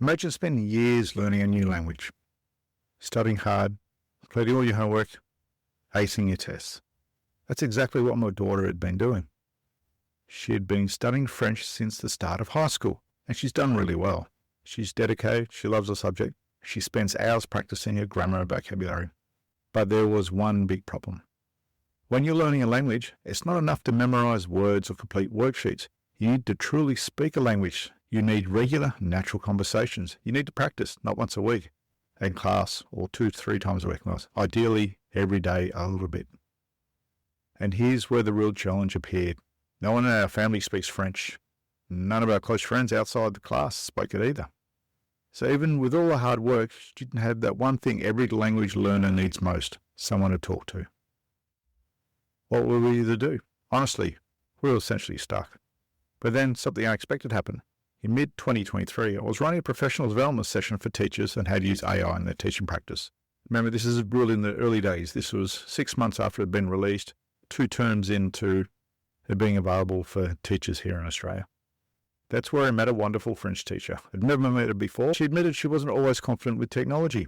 Imagine spending years learning a new language, studying hard, completing all your homework, acing your tests. That's exactly what my daughter had been doing. She had been studying French since the start of high school, and she's done really well. She's dedicated, she loves the subject, she spends hours practicing her grammar and vocabulary. But there was one big problem. When you're learning a language, it's not enough to memorize words or complete worksheets. You need to truly speak a language. You need regular, natural conversations. You need to practice, not once a week, in class, or 2-3 times a week. Ideally, every day a little bit. And here's where the real challenge appeared. No one in our family speaks French. None of our close friends outside the class spoke it either. So even with all the hard work, she didn't have that one thing every language learner needs most, someone to talk to. What will we either do? Honestly, we were essentially stuck. But then something unexpected happened. In mid-2023, I was running a professional development session for teachers on how to use AI in their teaching practice. Remember, this is really in the early days. This was 6 months after it had been released, 2 terms into it being available for teachers here in Australia. That's where I met a wonderful French teacher. I'd never met her before. She admitted she wasn't always confident with technology.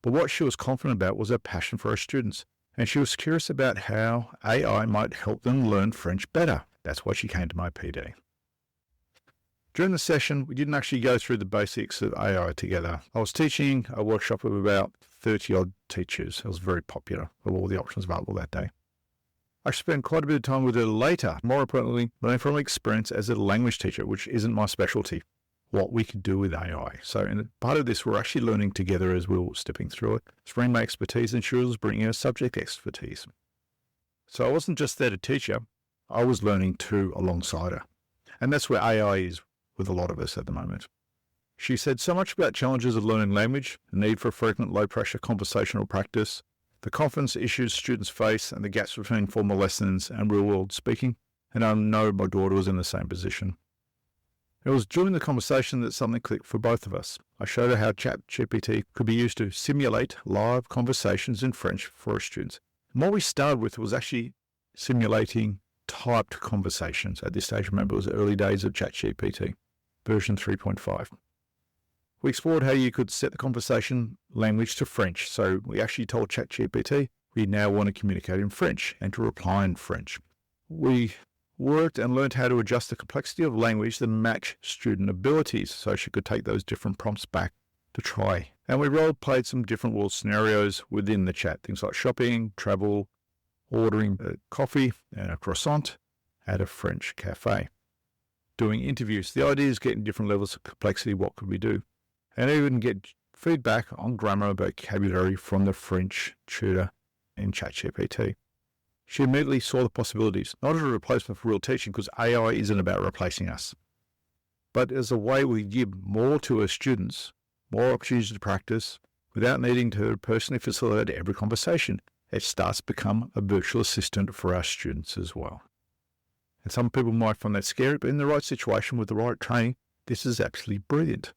But what she was confident about was her passion for her students. And she was curious about how AI might help them learn French better. That's why she came to my PD. During the session, we didn't actually go through the basics of AI together. I was teaching a workshop of about 30-odd teachers. It was very popular of all the options available that day. I spent quite a bit of time with her later, more importantly, learning from experience as a language teacher, which isn't my specialty, what we could do with AI. So in part of this, we're actually learning together as we were stepping through it. It's bringing my expertise and she was bringing her subject expertise. So I wasn't just there to teach her, I was learning too alongside her. And that's where AI is with a lot of us at the moment. She said so much about challenges of learning language, the need for frequent low-pressure conversational practice, the confidence issues students face and the gaps between formal lessons and real-world speaking, and I know my daughter was in the same position. It was during the conversation that something clicked for both of us. I showed her how ChatGPT could be used to simulate live conversations in French for her students. And what we started with was actually simulating typed conversations. At this stage, remember, it was the early days of ChatGPT, version 3.5. We explored how you could set the conversation language to French. So we actually told ChatGPT we now want to communicate in French and to reply in French. We worked and learned how to adjust the complexity of language to match student abilities so she could take those different prompts back to try. And we role-played some different world scenarios within the chat, things like shopping, travel, ordering a coffee and a croissant at a French cafe, doing interviews. The idea is getting different levels of complexity. What could we do? And even get feedback on grammar and vocabulary from the French tutor in ChatGPT. She immediately saw the possibilities, not as a replacement for real teaching, because AI isn't about replacing us, but as a way we give more to our students, more opportunities to practice, without needing to personally facilitate every conversation. It starts to become a virtual assistant for our students as well. And some people might find that scary, but in the right situation with the right training, this is absolutely brilliant.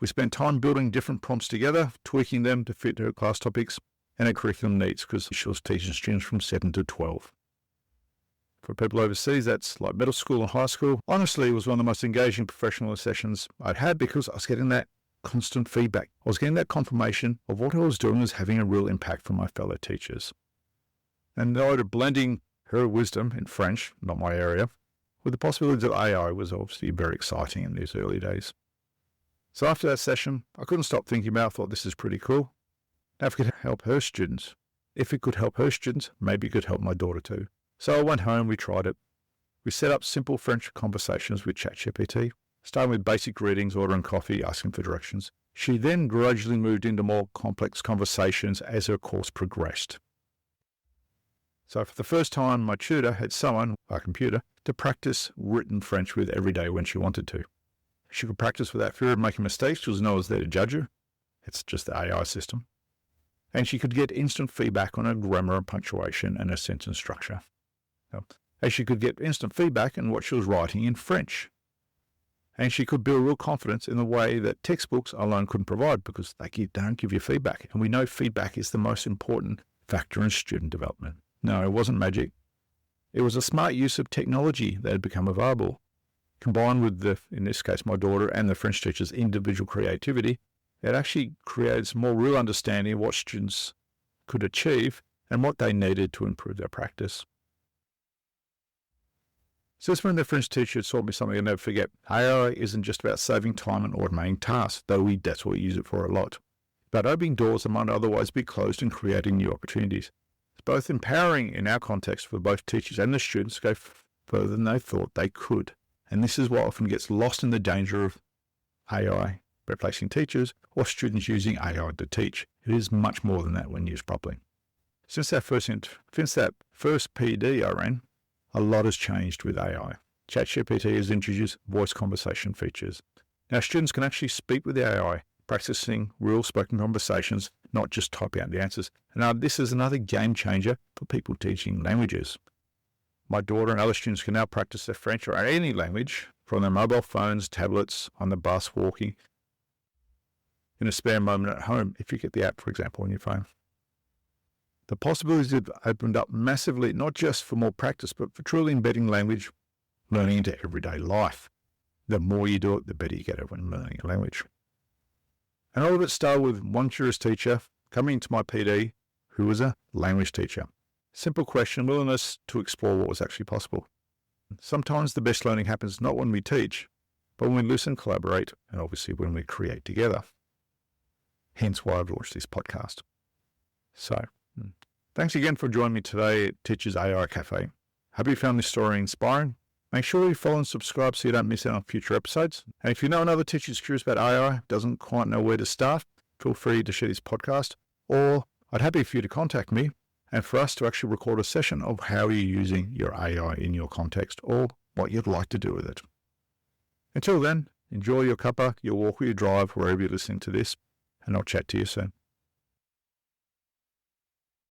We spent time building different prompts together, tweaking them to fit her class topics and her curriculum needs, because she was teaching students from 7 to 12. For people overseas, that's like middle school and high school. Honestly, it was one of the most engaging professional sessions I'd had because I was getting that constant feedback. I was getting that confirmation of what I was doing was having a real impact for my fellow teachers. And the idea of blending her wisdom in French, not my area, with the possibilities of AI was obviously very exciting in these early days. So after that session, I couldn't stop thinking about, I thought this is pretty cool. Now if it could help her students, maybe it could help my daughter too. So I went home, we tried it. We set up simple French conversations with ChatGPT, starting with basic greetings, ordering coffee, asking for directions. She then gradually moved into more complex conversations as her course progressed. So for the first time, my tutor had someone, our computer, to practice written French with every day when she wanted to. She could practice without fear of making mistakes because no one's there to judge her. It's just the AI system. And she could get instant feedback on her grammar and punctuation and her sentence structure. And she could get instant feedback on what she was writing in French. And she could build real confidence in the way that textbooks alone couldn't provide because they don't give you feedback. And we know feedback is the most important factor in student development. No, it wasn't magic. It was a smart use of technology that had become available. Combined with in this case, my daughter and the French teacher's individual creativity, it actually creates more real understanding of what students could achieve and what they needed to improve their practice. So this when the French teacher taught me something I'll never forget. AI isn't just about saving time and automating tasks, though that's what we use it for a lot. But opening doors that might otherwise be closed and creating new opportunities. It's both empowering in our context for both teachers and the students to go further than they thought they could. And this is what often gets lost in the danger of AI replacing teachers or students using AI to teach. It is much more than that when used properly. Since that first PD I ran, a lot has changed with AI. ChatGPT has introduced voice conversation features. Now students can actually speak with the AI, practicing real spoken conversations, not just typing out the answers. Now this is another game changer for people teaching languages. My daughter and other students can now practice their French or any language from their mobile phones, tablets, on the bus, walking, in a spare moment at home, if you get the app, for example, on your phone. The possibilities have opened up massively, not just for more practice, but for truly embedding language learning into everyday life. The more you do it, the better you get at when learning a language. And all of it started with one curious teacher coming into my PD who was a language teacher. Simple question, willingness to explore what was actually possible. Sometimes the best learning happens not when we teach, but when we listen, collaborate, and obviously when we create together. Hence why I've launched this podcast. So, thanks again for joining me today at Teachers AI Cafe. Hope you found this story inspiring. Make sure you follow and subscribe so you don't miss out on future episodes. And if you know another teacher who's curious about AI, doesn't quite know where to start, feel free to share this podcast, or I'd happy for you to contact me and for us to actually record a session of how you're using your AI in your context or what you'd like to do with it. Until then, enjoy your cuppa, your walk or your drive, wherever you're listening to this, and I'll chat to you soon.